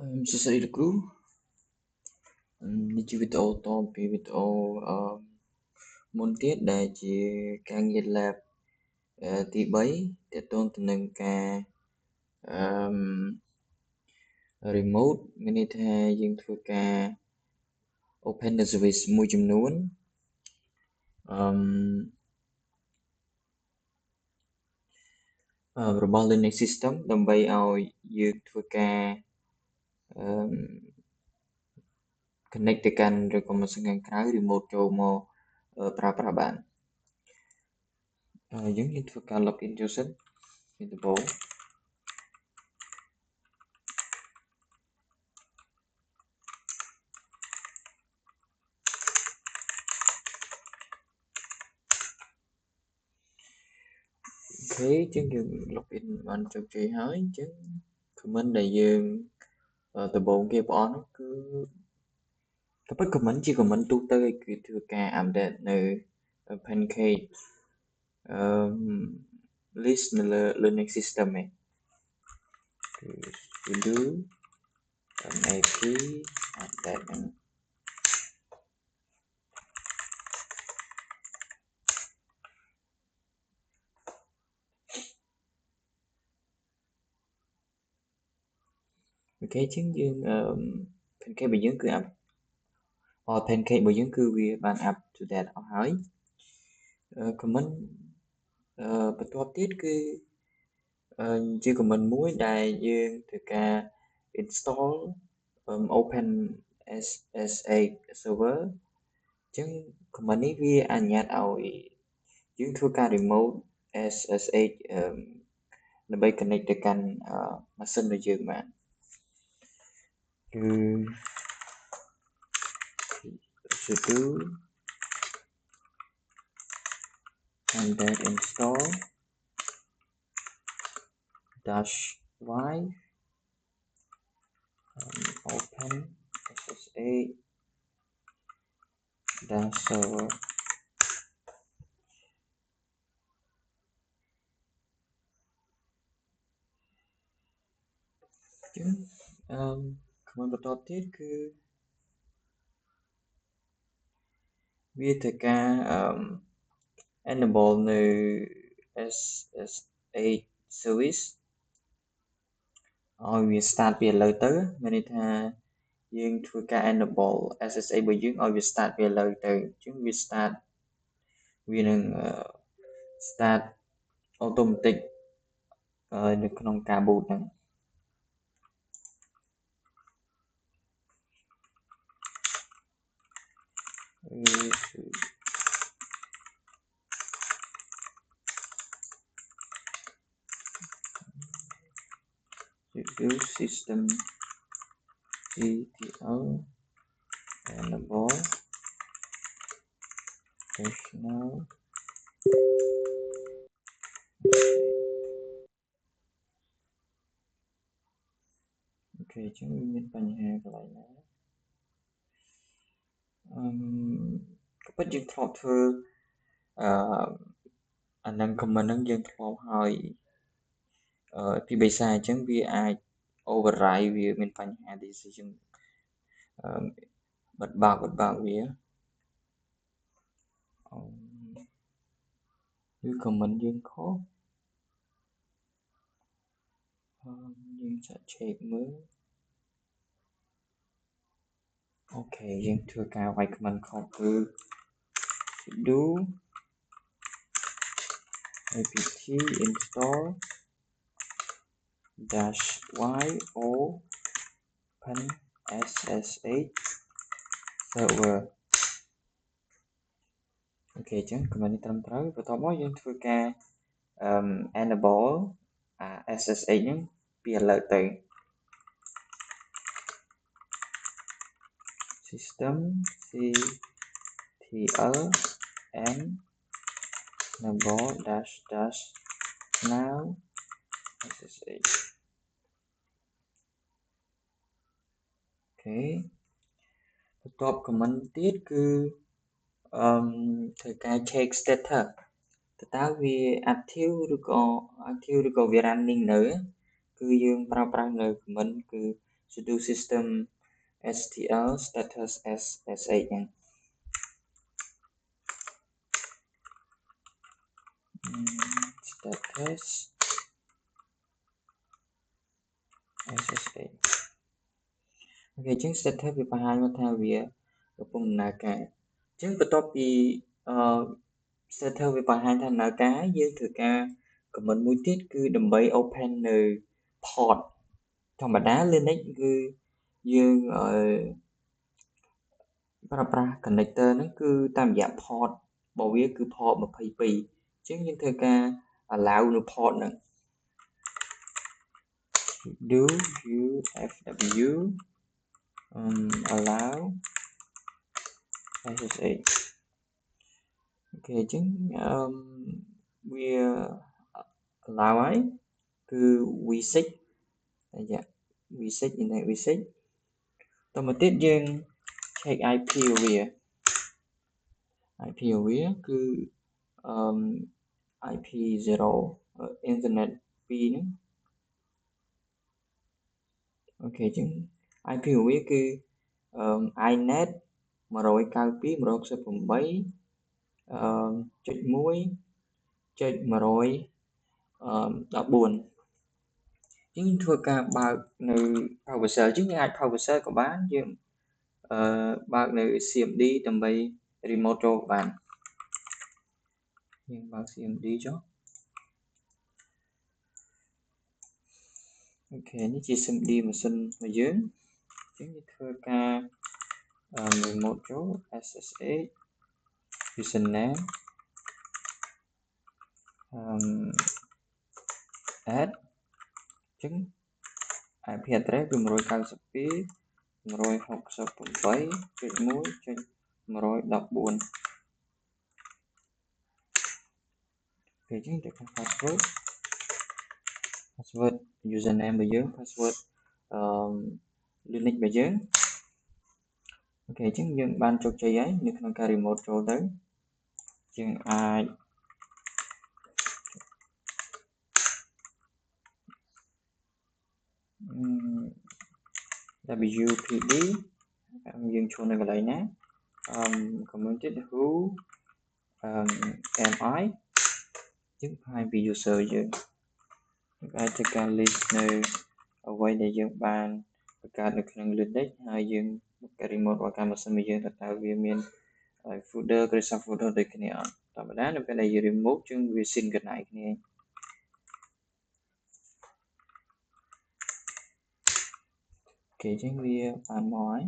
សួស្តីលោកគ្រូនេះជាវីដេអូតពីវីដេអូមុនទៀតដែលជាការងារ lab ទី3ទាក់ទងទៅនឹងការremote មានន័យថាយើងធ្វើការ open the service មួយចំនួនរបស់ Linux system ដើម្បីឲ្យយើងធ្វើការ connect ទៅកាន់ឬក៏ម៉ាស៊ីនខាងក្រៅ remote ចូលមកប្រើប្រាស់បានយើងធ្វើការ login ចូលសិនជាដំបូងអូខេអញ្ចឹងយើង login បានជោគជ័យហើយអញ្ចឹង comment ដែលយើងដំបូងគេបងប្អូនគឺក៏ពិត comment ជា comment ទូទៅឯគឺធ្វើការ update នៅ pancake list នៅលើ Linux system ឯងគឺ sudo map update ហ្នឹងអូខេអញ្ចឹងយើង pancake របស់យើងគឺ pancake របស់យើងគឺវាបាន up to date អស់ហើយcomment បន្ទាប់ទៀតគឺជា comment មួយដែលយើងធ្វើការ install open SSH server អញ្ចឹង comment នេះវាអនុញ្ញាតឲ្យយើងធ្វើការ remote SSH ដើម្បី connect ទៅកាន់ម៉ាស៊ីនរបស់យើងបានគឺ sudo and then install -y open SSH -server អញ្ចឹងcommand បន្តទៀតគឺវាធ្វើការ enable នៅ SSH service ឲ្យវា start ពីឥឡូវទៅមានន័យថាយើងធ្វើការ enable SSH របស់យើងឲ្យវា start ពីឥឡូវទៅអញ្ចឹងវា start វានឹង start automatic នៅក្នុងការ boot ហ្នឹងsudo systemctl enable additionalអូខេអញ្ចឹងមានបញ្ហាកន្លែងណាក៏ពិតយើងធ្លាប់ធ្វើអានឹង comment ហ្នឹងយើងធ្លាប់ហើយពីបិសាអញ្ចឹងវាអាច override វាមានបញ្ហាទីយើងបិទបើកវាគឺ comment យើងខុសយើងចាក់ check មើលអូខេយើងធ្វើការវាយ comment ខុសគឺ sudo apt install -y open SSH server អូខេអញ្ចឹង comment នេះត្រឹមត្រូវបន្ទាប់មកយើងធ្វើការ enable SSH ហ្នឹងពីឥឡូវទៅ systemctl enable --now SSH អូខេបន្ទាប់ comment ទៀតគឺធ្វើការ check status តើវា active ឬក៏វា running នៅគឺយើងប្រើប្រាស់នៅ comment គឺ sudo system stl status sh nha. Status sh. Ok, chứng status វាបង្ហាញមកថាវាកំពុងដំណើរការអញ្ចឹងបន្ទាប់ពី status វាបង្ហាញថាដំណើរការហើយយើងធ្វើការ comment មួយទៀតគឺដើម្បី open នៅ port ធម្មតា Linux គឺយើងប្រើប្រាស់ connector ហ្នឹងគឺតាមរយៈ port របស់វាគឺ port 22អញ្ចឹងយើងធ្វើការ allow នៅ port ហ្នឹង do ufw allow sh. អូខេអញ្ចឹងវា allow ហើយគឺ v6 v6 internet v6 តមកទៀតយើង check IP វា IP វាគឺ IP 0 internet 2ហ្នឹងអូខេអញ្ចឹង IP វាគឺ inet 192.168.114 យើងធ្វើការបើកនៅ PowerShell យើងអាច PowerShell ក៏បានយើងបើកនៅ CMD ដើម្បី remote ចូលបានយើងបើក CMD ចុះអូខេនេះជា CMD ម៉ាស៊ីនរបស់យើងអញ្ចឹងយើងធ្វើការ remote ចូល SSH username add អញ្ចឹង IP address គឺ 192.168.1.114 ពេលចឹងទៅ password username របស់យើង password Linux របស់យើងអូខេអញ្ចឹងយើងបានជោគជ័យហើយនៅក្នុងការ remote ចូលទៅយើងអាច wpd យើងចូលនៅកន្លែងណា commented who am I យើងបង្ហាញពី user យើងអាចធ្វើការ list នៅអ្វីដែលយើងបានបង្កើតនៅក្នុង Linux ហើយយើងបង្កើត remote របស់ការម៉ាស៊ីនរបស់យើងតើវាមាន folder crashing folder ដូចគ្នាអត់ធម្មតានៅពេលដែលយើង remove យើងវា synchronize គ្នាអូខេអញ្ចឹងវាបានមកហើយ